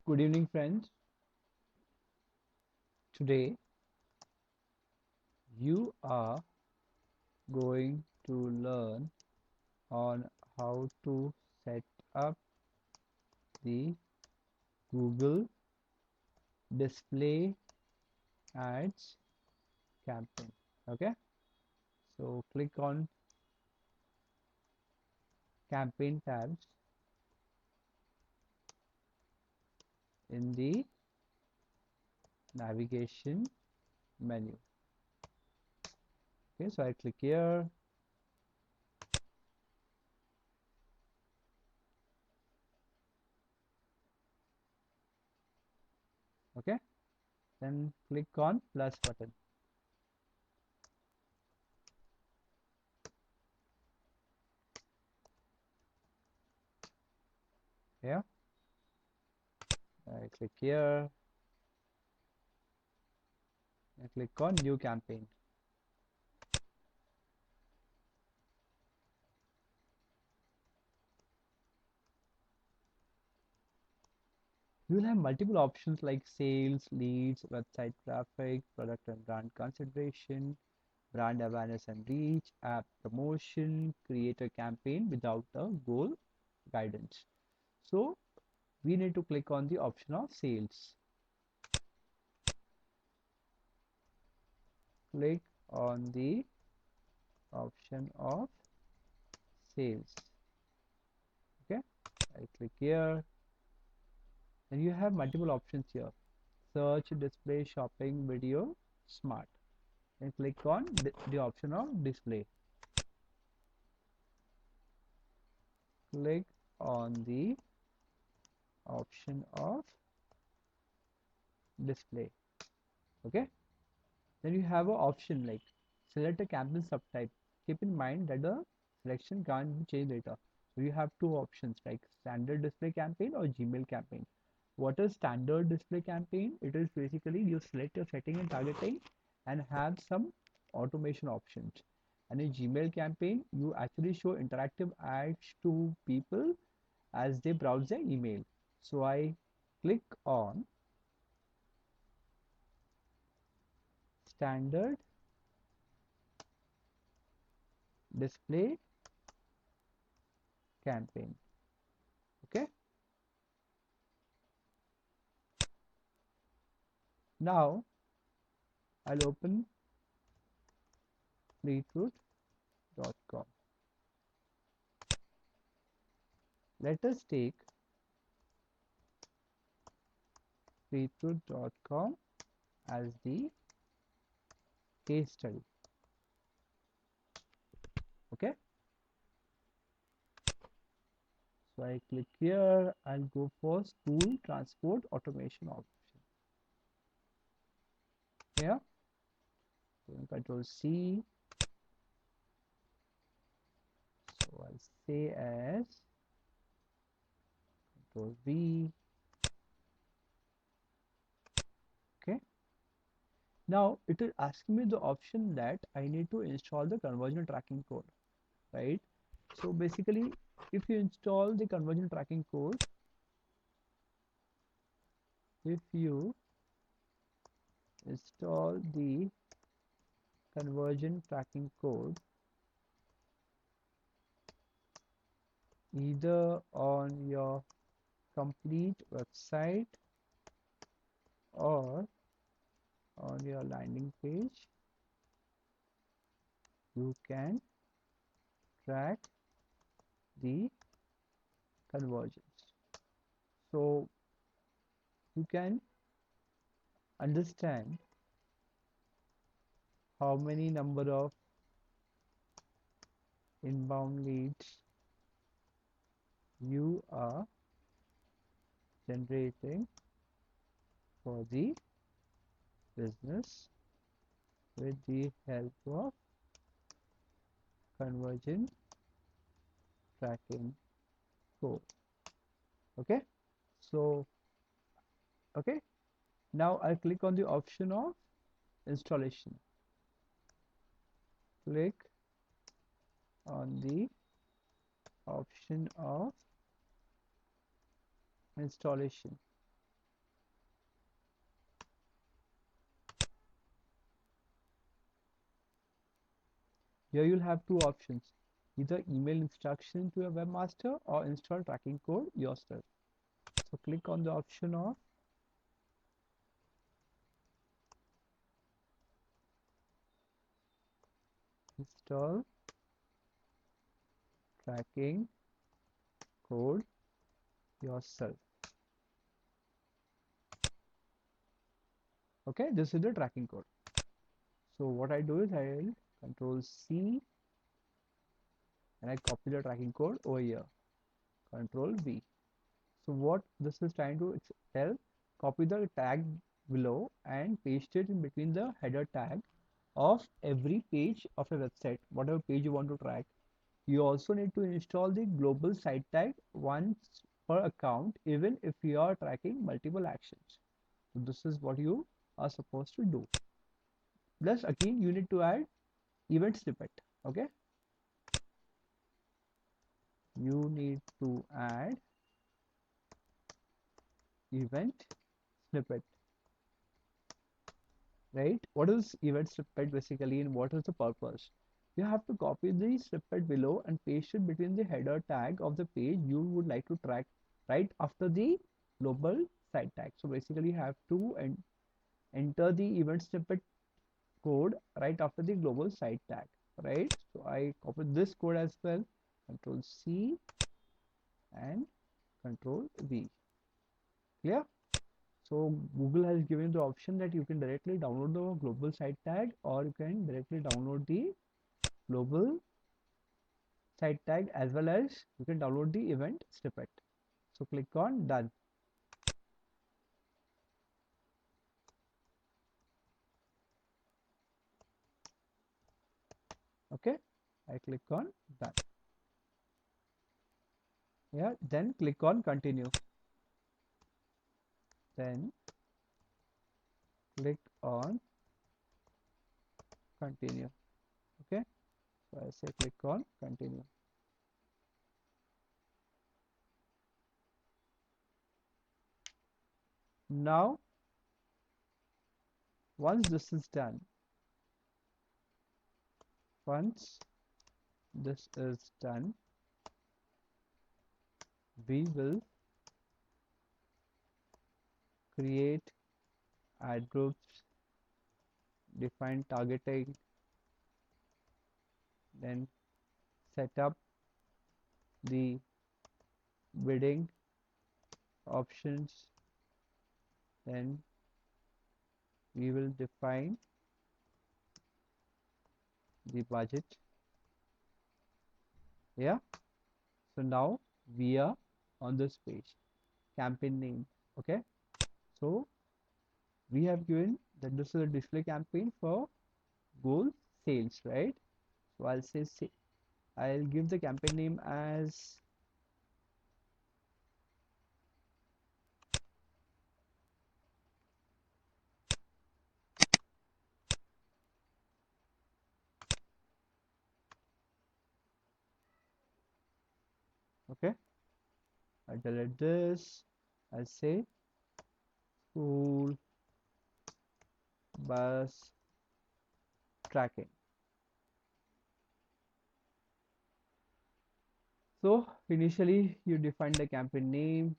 Good evening, friends. Today you are going to learn on how to set up the Google Display Ads campaign. Okay, so click on campaign tabs in the navigation menu. Okay, so I click here. Okay, then click on plus button. Here, I click here. I click on new campaign. You will have multiple options like sales, leads, website traffic, product and brand consideration, brand awareness and reach, app promotion, create a campaign without a goal guidance. So we need to click on the option of sales. Click on the option of sales. Okay, I click here and you have multiple options here. Search, display, shopping, video, smart. And click on the option of display. Click on the option of display. Okay, then you have an option like select a campaign subtype. Keep in mind that the selection can't be changed later. So you have two options like standard display campaign or Gmail campaign. What is standard display campaign? It is basically you select your setting and targeting and have some automation options. And in Gmail campaign, you actually show interactive ads to people as they browse their email. So I click on standard display campaign. Okay, now I'll open fleetwood.com. Let us take fleetwood.com as the case study. Okay, so I click here. I'll go for school transport automation option. Here, Control C. So I'll say as Control V. Okay, now it is asking me the option that I need to install the conversion tracking code, right? So basically, if you install the conversion tracking code, if you install the conversion tracking code either on your complete website or on your landing page, you can track the conversions. So you can understand how many number of inbound leads you are generating for the business with the help of conversion tracking code. Okay, so okay, now I'll click on the option of installation. Click on the option of installation. Here you'll have two options, either email instruction to a webmaster or install tracking code yourself. So click on the option of install tracking code yourself. Okay, this is the tracking code. So what I do is I'll control C and I copy the tracking code over here. Control V. So what this is trying to tell, copy the tag below and paste it in between the header tag of every page of a website, whatever page you want to track. You also need to install the global site tag once per account, even if you are tracking multiple actions. So this is what you are supposed to do. Plus again, you need to add event snippet. Okay, you need to add event snippet. Right? What is event snippet basically and what is the purpose? You have to copy the snippet below and paste it between the header tag of the page you would like to track right after the global site tag. So basically you have to enter the event snippet code right after the global site tag, right? So I copied this code as well, control C and control V. Clear? So Google has given the option that you can directly download the global site tag or you can directly download the global site tag as well as you can download the event snippet. So click on done. Okay, I click on done. Yeah, then click on continue. Then click on continue. Okay, so I say click on continue. Now once this is done, once this is done, we will create ad groups, define targeting, then set up the bidding options, then we will define the budget. Yeah, so now we are on this page, campaign name. Okay, so we have given that this is a display campaign for goal sales, right? So I'll say I'll give the campaign name as okay. I delete this. I'll say school bus tracking. So initially you define the campaign name,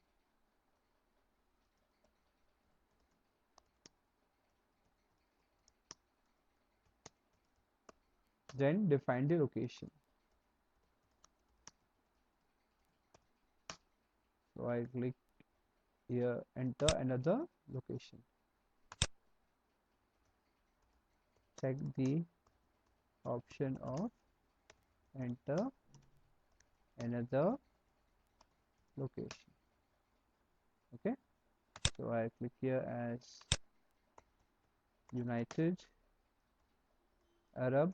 then define the location. So I click here, enter another location. Check the option of enter another location. Okay, so I click here as United Arab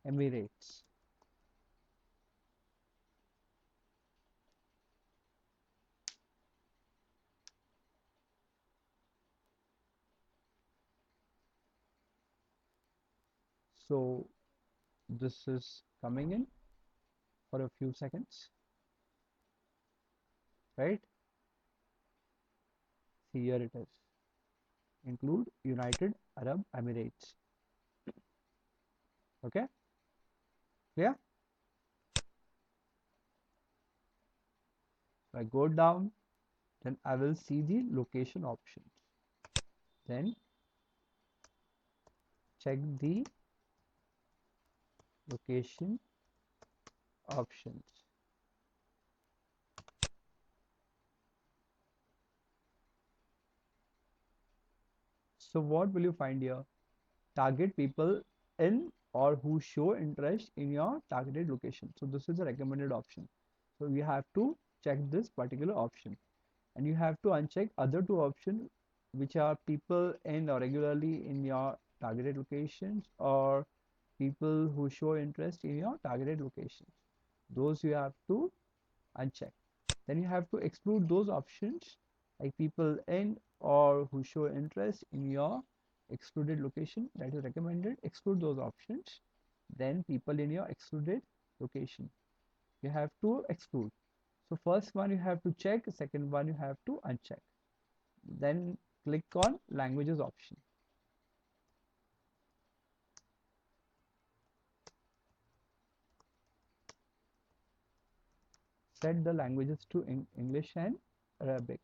Emirates. So this is coming in for a few seconds, right? See, here it is, include United Arab Emirates. Okay, clear? So I go down, then I will see the location options. Then check the location options. So what will you find here? Target people in or who show interest in your targeted location. So this is a recommended option. So you have to check this particular option, and you have to uncheck other two options, which are people in or regularly in your targeted locations, or people who show interest in your targeted locations. Those you have to uncheck. Then you have to exclude those options like people in or who show interest in your excluded location, that is recommended. Exclude those options. Then people in your excluded location, you have to exclude. So first one you have to check, second one you have to uncheck. Then click on languages option. Set the languages to English and Arabic.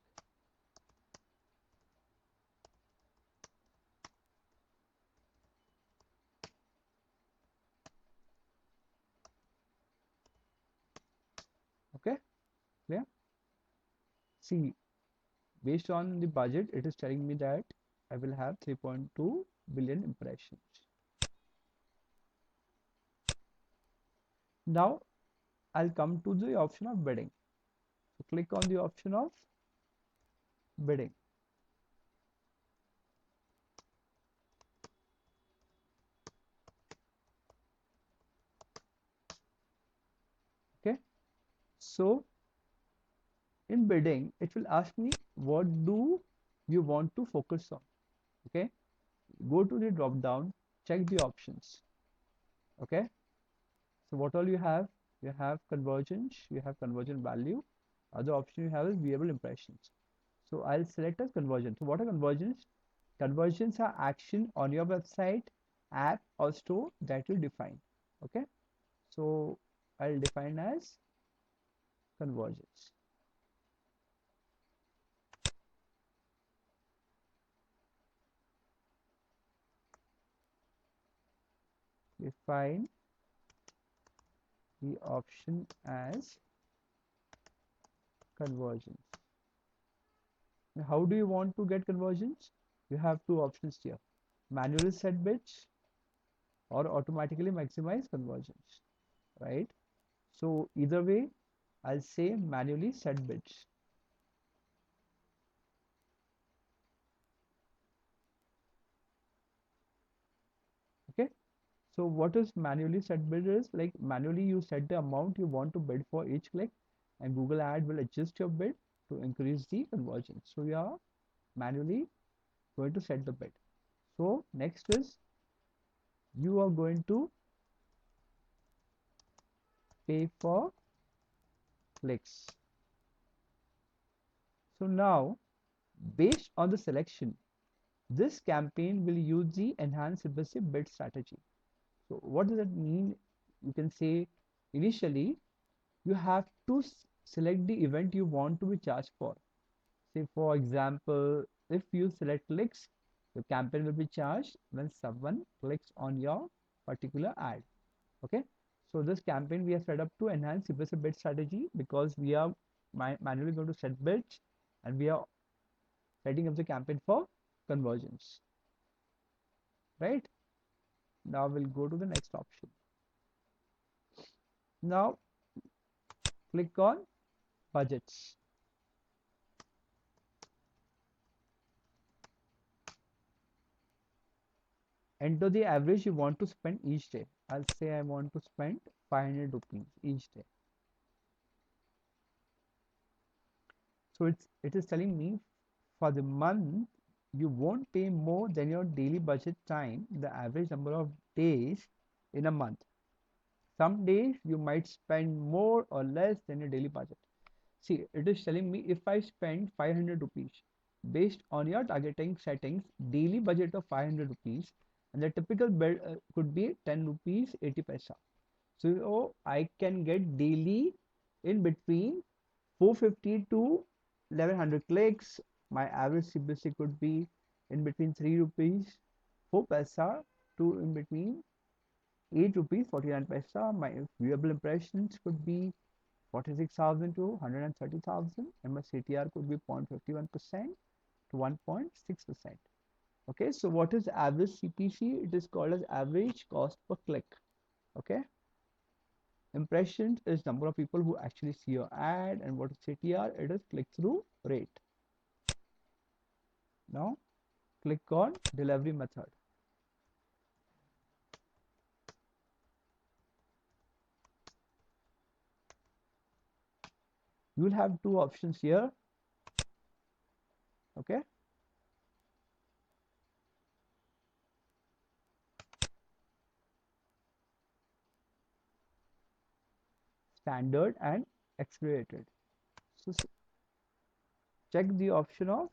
Okay, clear? See, based on the budget, it is telling me that I will have 3.2 billion impressions. Now I'll come to the option of bidding. So click on the option of bidding. Okay. So in bidding, it will ask me what do you want to focus on. Okay. Go to the drop down, check the options. Okay. So what all you have? You have convergence, you have conversion value. Other option you have is viewable impressions. So I'll select as conversion. So what are conversions? Conversions are action on your website, app, or store that you define. Okay. So I'll define as conversions. Define the option as conversions. Now, how do you want to get conversions? You have two options here: manually set bids or automatically maximize conversions, right? So either way, I'll say manually set bids. Okay. So what is manually set bid is like manually you set the amount you want to bid for each click, and Google Ad will adjust your bid to increase the conversion. So you are manually going to set the bid. So next is you are going to pay for clicks. So now based on the selection, this campaign will use the enhanced CPC bid strategy. So what does that mean? You can say initially you have to select the event you want to be charged for. Say for example, if you select clicks, your campaign will be charged when someone clicks on your particular ad. Okay. So this campaign we have set up to enhance CPC bid strategy because we are manually going to set bids, and we are setting up the campaign for conversions. Right. Now we'll go to the next option. Now click on budgets. Enter the average you want to spend each day. I'll say I want to spend 500 rupees each day. So it is telling me for the month you won't pay more than your daily budget time, the average number of days in a month. Some days you might spend more or less than your daily budget. See, it is telling me if I spend 500 rupees based on your targeting settings, daily budget of 500 rupees, and the typical bill could be 10 rupees 80 paisa. So I can get daily in between 450 to 1100 clicks. My average CPC could be in between 3 rupees 4 paisa to in between 8 rupees 49 paisa. My viewable impressions could be 46,000 to 130,000, and my CTR could be 0.51% to 1.6%. Okay, so what is average CPC? It is called as average cost per click. Okay, impressions is number of people who actually see your ad, and what is CTR? It is click through rate. Now click on delivery method. You will have two options here. Okay, standard and accelerated. So check the option of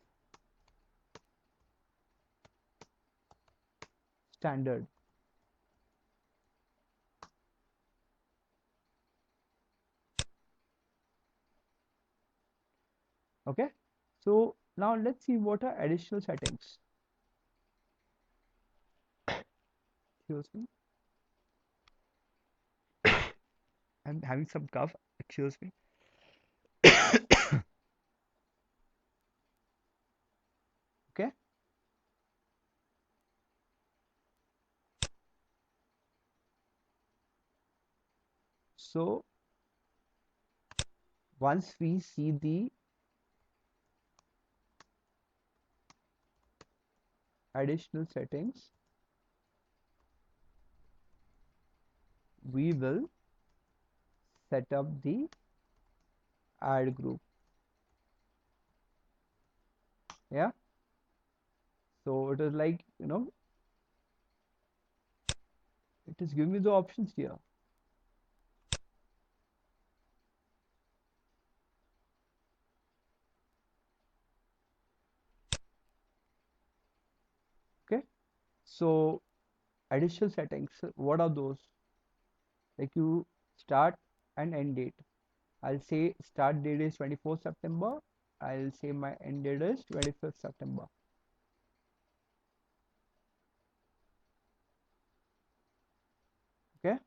standard. Okay, so now let's see what are additional settings. Excuse me, I'm having some cough. Excuse me. Okay, so once we see the additional settings, we will set up the ad group. Yeah, so it is like, it is giving me the options here. Okay, so additional settings, what are those? Like you start and end date. I'll say start date is 24th September. I'll say my end date is 25th September. Okay,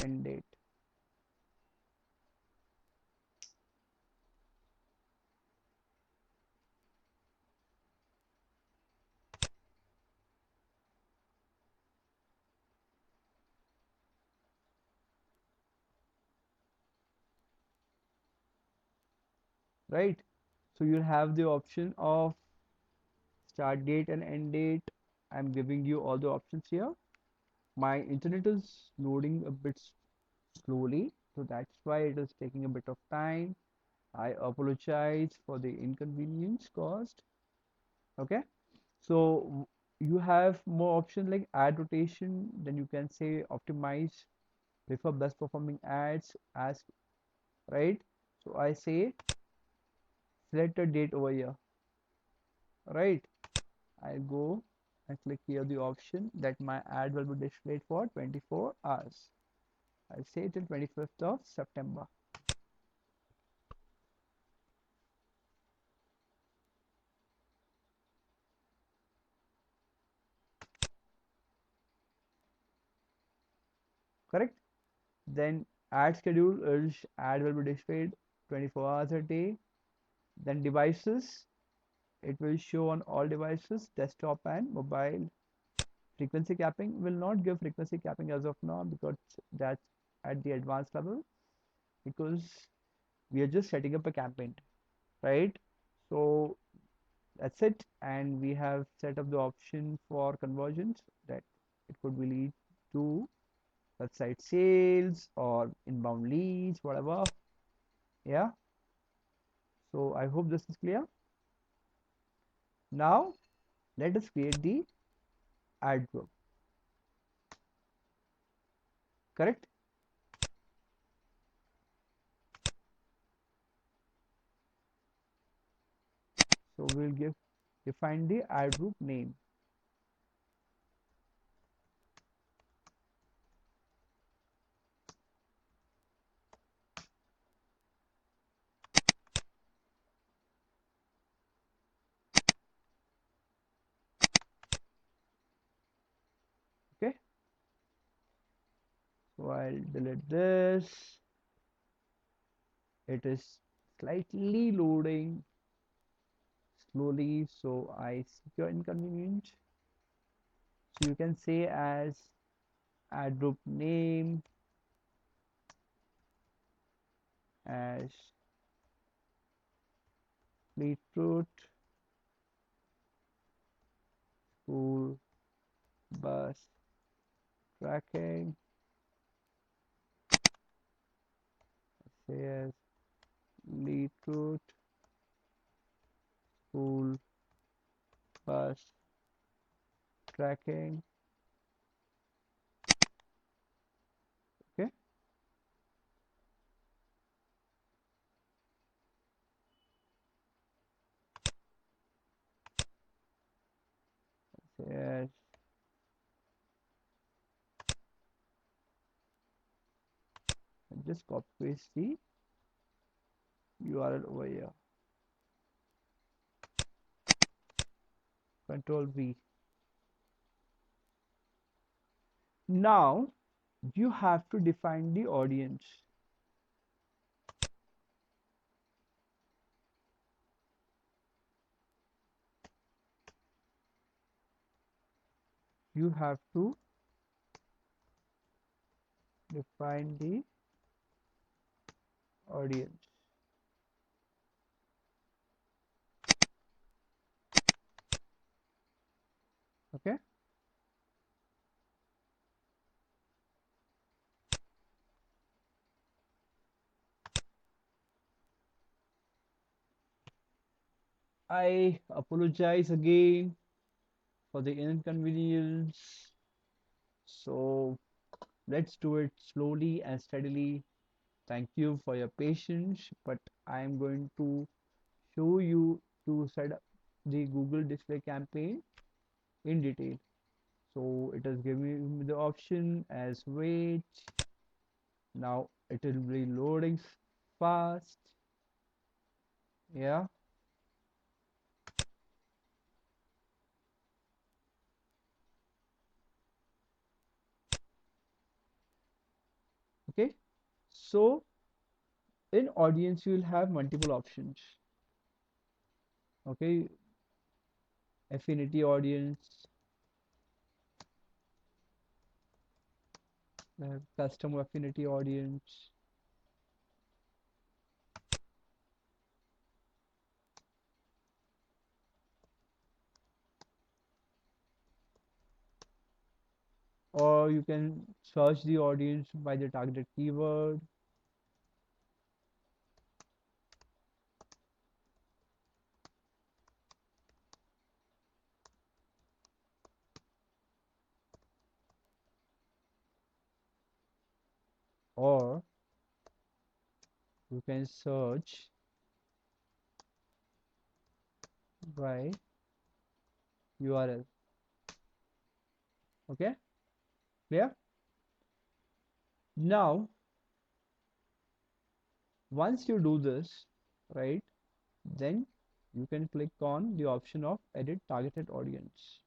end date. Right, so you'll have the option of start date and end date. I'm giving you all the options here. My internet is loading a bit slowly, so that's why it is taking a bit of time. I apologize for the inconvenience caused. Okay, so you have more options like ad rotation, then you can say optimize, prefer best performing ads as, right? So I say select a date over here, right? I go and click here the option that my ad will be displayed for 24 hours. I'll say till 25th of September. Correct? Then ad schedule is ad will be displayed 24 hours a day. Then devices, it will show on all devices, desktop and mobile. Frequency capping will not give frequency capping as of now because that's at the advanced level, because we are just setting up a campaign, right? So that's it, and we have set up the option for conversions that it could be lead to website sales or inbound leads, whatever. Yeah, so I hope this is clear. Now let us create the ad group. Correct? we'll define the ad group name. Okay, so I'll delete this. It is slightly loading slowly, so I seek your inconvenience. So you can say as ad group name as beetroot school bus tracking. Say as beetroot school bus tracking. Okay, say as just copy paste the URL over here. Control V. Now you have to define the audience. You have to define the audience. Okay, I apologize again for the inconvenience. So let's do it slowly and steadily. Thank you for your patience, but I am going to show you to set up the Google display campaign in detail. So it is giving me the option as wait. Now it will be loading fast. Yeah, okay. So in audience you will have multiple options. Okay, affinity audience, custom affinity audience, or you can search the audience by the targeted keyword, or you can search by URL. Okay, clear? Now once you do this, right, then you can click on the option of edit targeted audience.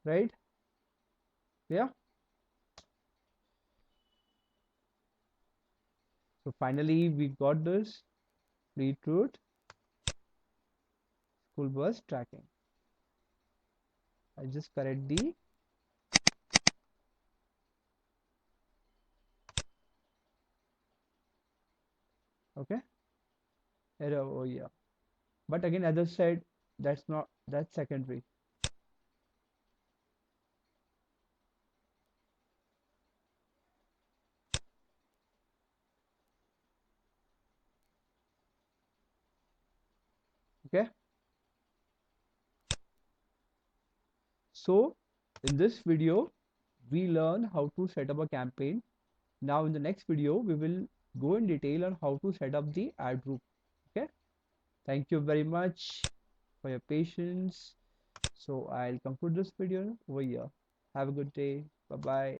Right, yeah. So finally we got this beetroot school bus tracking. I just correct the okay error over here. But again, as I said, that's secondary. Okay, so in this video we learn how to set up a campaign. Now in the next video we will go in detail on how to set up the ad group. Okay, thank you very much for your patience. So I'll conclude this video over here. Have a good day. Bye bye.